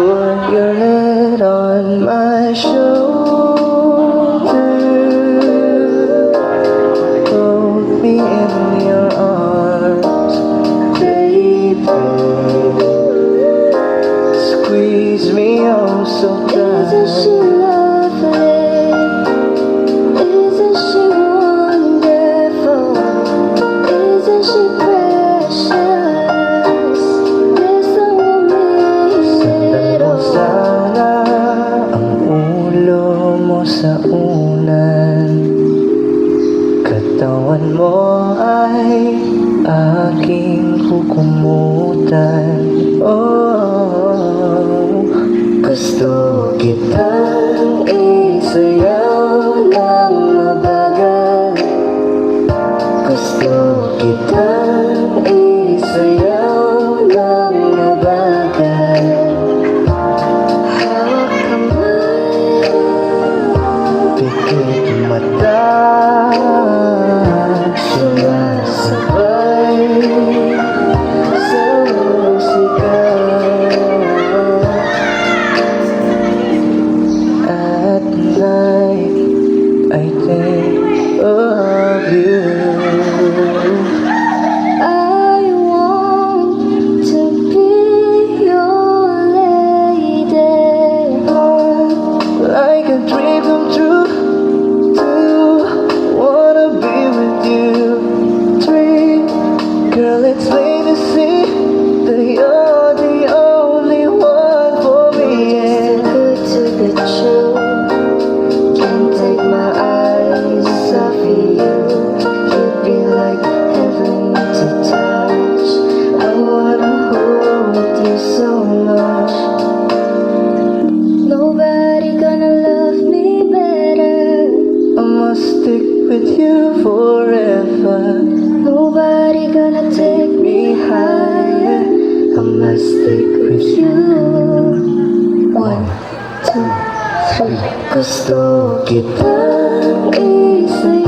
Put your head on my shoulder, hold me in your arms, baby. Squeeze me oh so tight. Isn't she lovely? Isn't she wonderful? Isn't she precious? There's someone made Mo sana ang ulo mo sa unan, katawan mo ay aking kukumutan. Oh, gusto kitang isayaw ng mabagal, gusto kitang isayaw ng mabagal. Hawak kamay, Pikit mata, sumasabay sa musika. At night, I think of you. I want to be your lady. Like a dream come true, wanna be with you. 3, girl, it's plain to see that you're the only one for me. Too good to be true. Can't take my eyes off you. You'd be like heaven to touch. I wanna hold you so much. Nobody gonna love me better. I must stick with you forever. Nobody gonna take me higher. I must stick with you. 1, 2, 3. Gusto kitang isayaw